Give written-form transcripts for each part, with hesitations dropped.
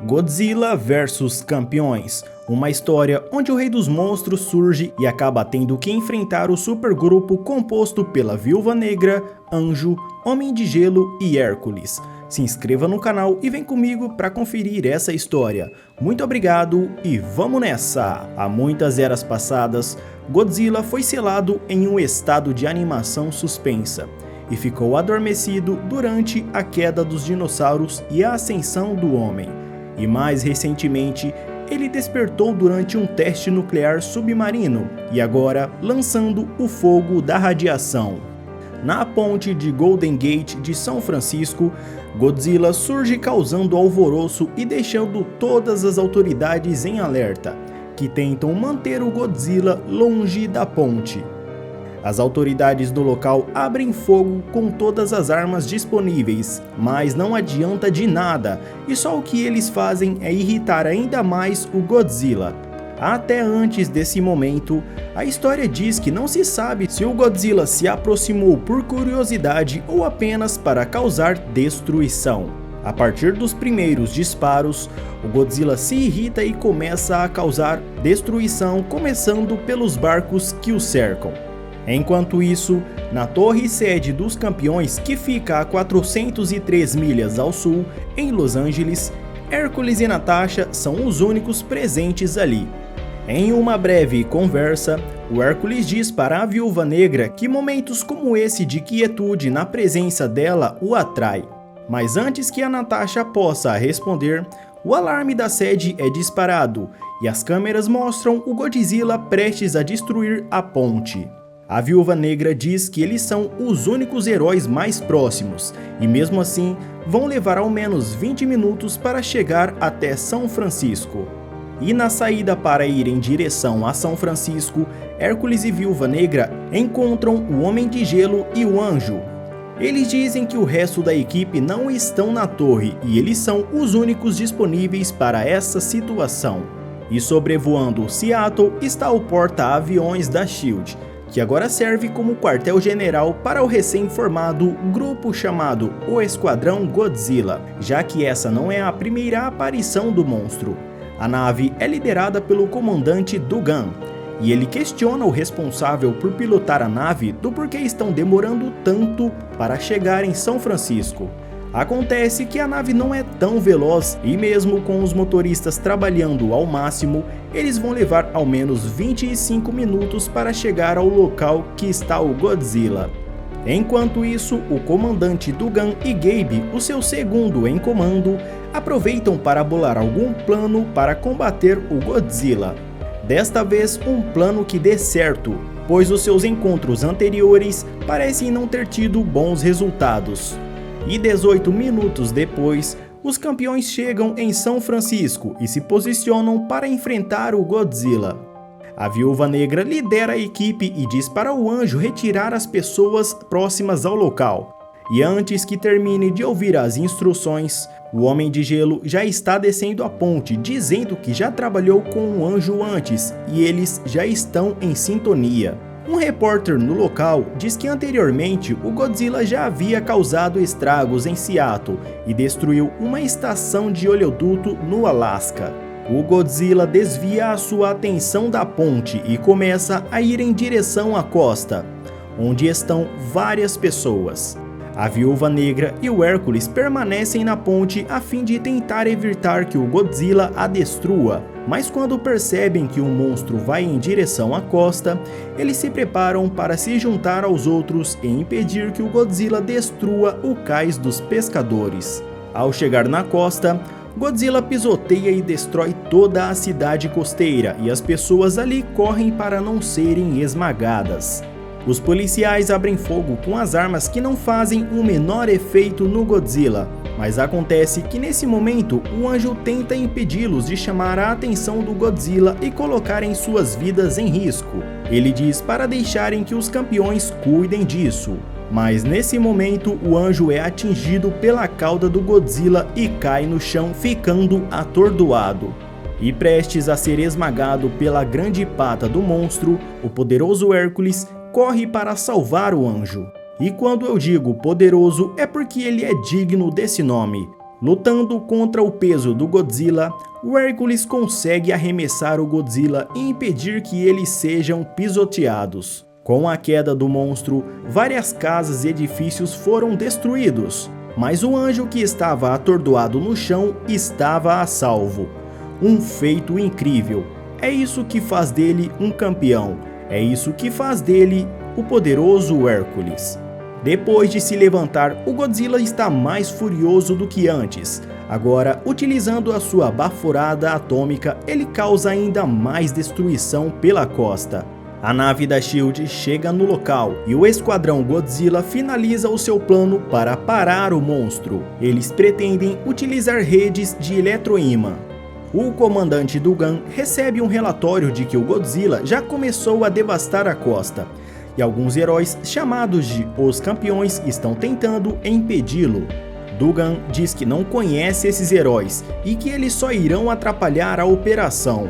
Godzilla vs Campeões, uma história onde o Rei dos Monstros surge e acaba tendo que enfrentar o supergrupo composto pela Viúva Negra, Anjo, Homem de Gelo e Hércules. Se inscreva no canal e vem comigo para conferir essa história. Muito obrigado e vamos nessa! Há muitas eras passadas, Godzilla foi selado em um estado de animação suspensa e ficou adormecido durante a queda dos dinossauros e a ascensão do homem. E mais recentemente, ele despertou durante um teste nuclear submarino e agora lançando o fogo da radiação. Na ponte de Golden Gate de São Francisco, Godzilla surge causando alvoroço e deixando todas as autoridades em alerta, que tentam manter o Godzilla longe da ponte. As autoridades do local abrem fogo com todas as armas disponíveis, mas não adianta de nada, e só o que eles fazem é irritar ainda mais o Godzilla. Até antes desse momento, a história diz que não se sabe se o Godzilla se aproximou por curiosidade ou apenas para causar destruição. A partir dos primeiros disparos, o Godzilla se irrita e começa a causar destruição, começando pelos barcos que o cercam. Enquanto isso, na torre sede dos campeões, que fica a 403 milhas ao sul, em Los Angeles, Hércules e Natasha são os únicos presentes ali. Em uma breve conversa, o Hércules diz para a Viúva Negra que momentos como esse de quietude na presença dela o atrai. Mas antes que a Natasha possa responder, o alarme da sede é disparado e as câmeras mostram o Godzilla prestes a destruir a ponte. A Viúva Negra diz que eles são os únicos heróis mais próximos e mesmo assim vão levar ao menos 20 minutos para chegar até São Francisco. E na saída para ir em direção a São Francisco, Hércules e Viúva Negra encontram o Homem de Gelo e o Anjo. Eles dizem que o resto da equipe não estão na torre e eles são os únicos disponíveis para essa situação. E sobrevoando Seattle está o porta-aviões da SHIELD, que agora serve como quartel-general para o recém-formado grupo chamado o Esquadrão Godzilla, já que essa não é a primeira aparição do monstro. A nave é liderada pelo comandante Dugan, e ele questiona o responsável por pilotar a nave do porquê estão demorando tanto para chegar em São Francisco. Acontece que a nave não é tão veloz e mesmo com os motoristas trabalhando ao máximo, eles vão levar ao menos 25 minutos para chegar ao local que está o Godzilla. Enquanto isso, o comandante Dugan e Gabe, o seu segundo em comando, aproveitam para bolar algum plano para combater o Godzilla. Desta vez, um plano que dê certo, pois os seus encontros anteriores parecem não ter tido bons resultados. E 18 minutos depois, os campeões chegam em São Francisco e se posicionam para enfrentar o Godzilla. A Viúva Negra lidera a equipe e diz para o Anjo retirar as pessoas próximas ao local. E antes que termine de ouvir as instruções, o Homem de Gelo já está descendo a ponte, dizendo que já trabalhou com o Anjo antes e eles já estão em sintonia. Um repórter no local diz que anteriormente o Godzilla já havia causado estragos em Seattle e destruiu uma estação de oleoduto no Alasca. O Godzilla desvia a sua atenção da ponte e começa a ir em direção à costa, onde estão várias pessoas. A Viúva Negra e o Hércules permanecem na ponte a fim de tentar evitar que o Godzilla a destrua, mas quando percebem que o monstro vai em direção à costa, eles se preparam para se juntar aos outros e impedir que o Godzilla destrua o cais dos pescadores. Ao chegar na costa, Godzilla pisoteia e destrói toda a cidade costeira e as pessoas ali correm para não serem esmagadas. Os policiais abrem fogo com as armas que não fazem o menor efeito no Godzilla, mas acontece que nesse momento o Anjo tenta impedi-los de chamar a atenção do Godzilla e colocarem suas vidas em risco. Ele diz para deixarem que os campeões cuidem disso. Mas nesse momento o Anjo é atingido pela cauda do Godzilla e cai no chão, ficando atordoado. E prestes a ser esmagado pela grande pata do monstro, o poderoso Hércules corre para salvar o Anjo. E quando eu digo poderoso é porque ele é digno desse nome. Lutando contra o peso do Godzilla, o Hércules consegue arremessar o Godzilla e impedir que eles sejam pisoteados. Com a queda do monstro, várias casas e edifícios foram destruídos, mas o anjo que estava atordoado no chão estava a salvo. Um feito incrível. É isso que faz dele um campeão. É isso que faz dele o poderoso Hércules. Depois de se levantar, o Godzilla está mais furioso do que antes. Agora, utilizando a sua baforada atômica, ele causa ainda mais destruição pela costa. A nave da SHIELD chega no local e o esquadrão Godzilla finaliza o seu plano para parar o monstro. Eles pretendem utilizar redes de eletroímã. O comandante Dugan recebe um relatório de que o Godzilla já começou a devastar a costa. E alguns heróis, chamados de Os Campeões, estão tentando impedi-lo. Dugan diz que não conhece esses heróis e que eles só irão atrapalhar a operação.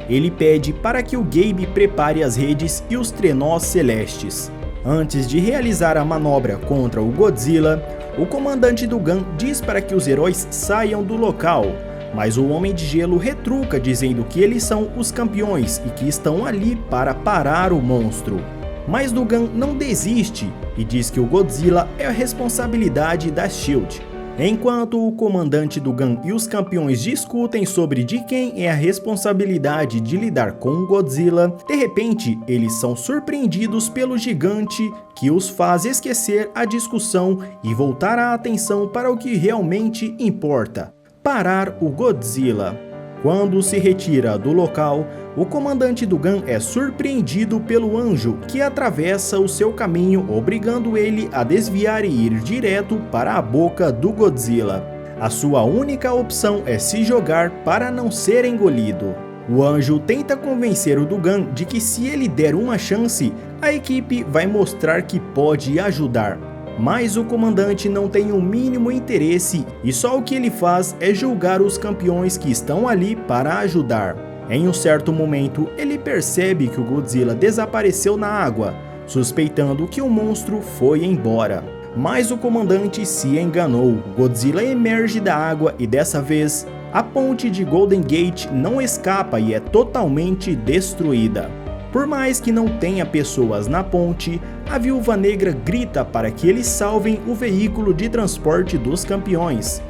Ele pede para que o Gabe prepare as redes e os trenós celestes. Antes de realizar a manobra contra o Godzilla, o comandante Dugan diz para que os heróis saiam do local, mas o Homem de Gelo retruca dizendo que eles são os campeões e que estão ali para parar o monstro. Mas Dugan não desiste e diz que o Godzilla é a responsabilidade da SHIELD. Enquanto o comandante Dugan e os campeões discutem sobre de quem é a responsabilidade de lidar com o Godzilla, de repente eles são surpreendidos pelo gigante que os faz esquecer a discussão e voltar a atenção para o que realmente importa: parar o Godzilla. Quando se retira do local, o comandante Dugan é surpreendido pelo anjo que atravessa o seu caminho, obrigando ele a desviar e ir direto para a boca do Godzilla. A sua única opção é se jogar para não ser engolido. O anjo tenta convencer o Dugan de que se ele der uma chance, a equipe vai mostrar que pode ajudar. Mas o comandante não tem o mínimo interesse e só o que ele faz é julgar os campeões que estão ali para ajudar. Em um certo momento, ele percebe que o Godzilla desapareceu na água, suspeitando que o monstro foi embora. Mas o comandante se enganou. Godzilla emerge da água e dessa vez, a ponte de Golden Gate não escapa e é totalmente destruída. Por mais que não tenha pessoas na ponte, a Viúva Negra grita para que eles salvem o veículo de transporte dos campeões.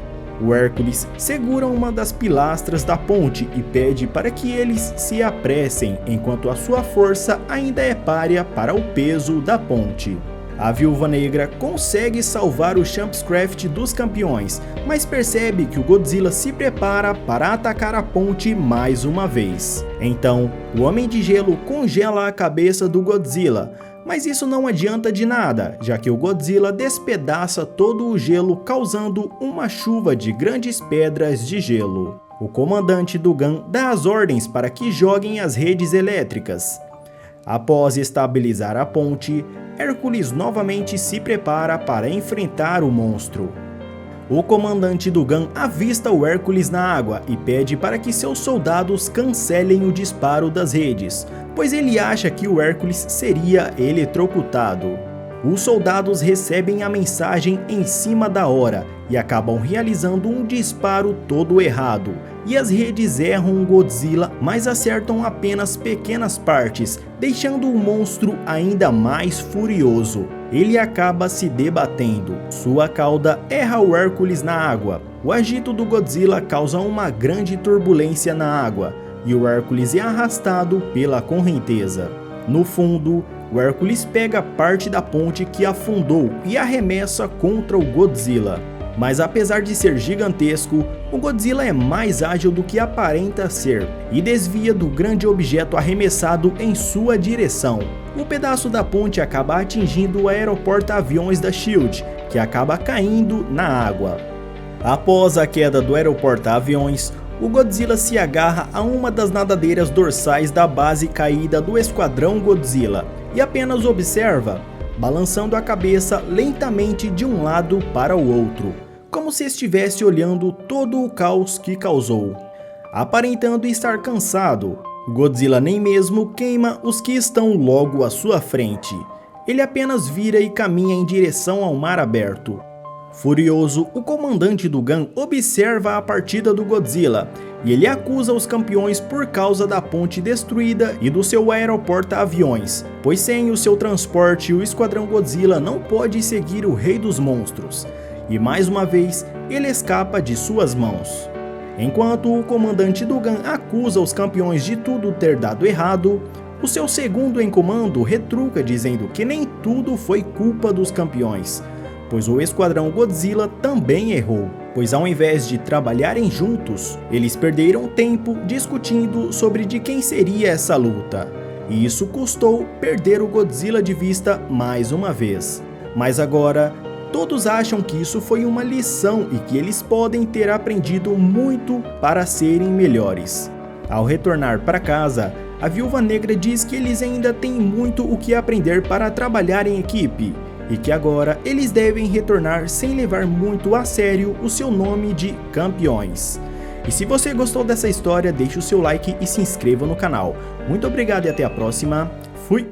O Hércules segura uma das pilastras da ponte e pede para que eles se apressem, enquanto a sua força ainda é párea para o peso da ponte. A Viúva Negra consegue salvar o Champscraft dos campeões, mas percebe que o Godzilla se prepara para atacar a ponte mais uma vez. Então, o Homem de Gelo congela a cabeça do Godzilla, mas isso não adianta de nada, já que o Godzilla despedaça todo o gelo, causando uma chuva de grandes pedras de gelo. O comandante Dugan dá as ordens para que joguem as redes elétricas. Após estabilizar a ponte, Hércules novamente se prepara para enfrentar o monstro. O comandante Dugan avista o Hércules na água e pede para que seus soldados cancelem o disparo das redes, pois ele acha que o Hércules seria eletrocutado. Os soldados recebem a mensagem em cima da hora e acabam realizando um disparo todo errado, e as redes erram o Godzilla, mas acertam apenas pequenas partes, deixando o monstro ainda mais furioso. Ele acaba se debatendo. Sua cauda erra o Hércules na água. O agito do Godzilla causa uma grande turbulência na água, e o Hércules é arrastado pela correnteza. No fundo, o Hércules pega parte da ponte que afundou e arremessa contra o Godzilla. Mas apesar de ser gigantesco, o Godzilla é mais ágil do que aparenta ser e desvia do grande objeto arremessado em sua direção. O pedaço da ponte acaba atingindo o aeroporta-aviões da SHIELD, que acaba caindo na água. Após a queda do aeroporta-aviões, o Godzilla se agarra a uma das nadadeiras dorsais da base caída do Esquadrão Godzilla e apenas observa, balançando a cabeça lentamente de um lado para o outro, como se estivesse olhando todo o caos que causou. Aparentando estar cansado, Godzilla nem mesmo queima os que estão logo à sua frente. Ele apenas vira e caminha em direção ao mar aberto. Furioso, o comandante do Gun observa a partida do Godzilla e ele acusa os campeões por causa da ponte destruída e do seu aeroporta-aviões, pois sem o seu transporte o Esquadrão Godzilla não pode seguir o Rei dos Monstros, e mais uma vez ele escapa de suas mãos. Enquanto o comandante do Gun acusa os campeões de tudo ter dado errado, o seu segundo em comando retruca dizendo que nem tudo foi culpa dos campeões, pois o Esquadrão Godzilla também errou, pois ao invés de trabalharem juntos, eles perderam tempo discutindo sobre de quem seria essa luta, e isso custou perder o Godzilla de vista mais uma vez. Mas agora, todos acham que isso foi uma lição e que eles podem ter aprendido muito para serem melhores. Ao retornar para casa, a Viúva Negra diz que eles ainda têm muito o que aprender para trabalhar em equipe, e que agora eles devem retornar sem levar muito a sério o seu nome de campeões. E se você gostou dessa história, deixe o seu like e se inscreva no canal. Muito obrigado e até a próxima. Fui!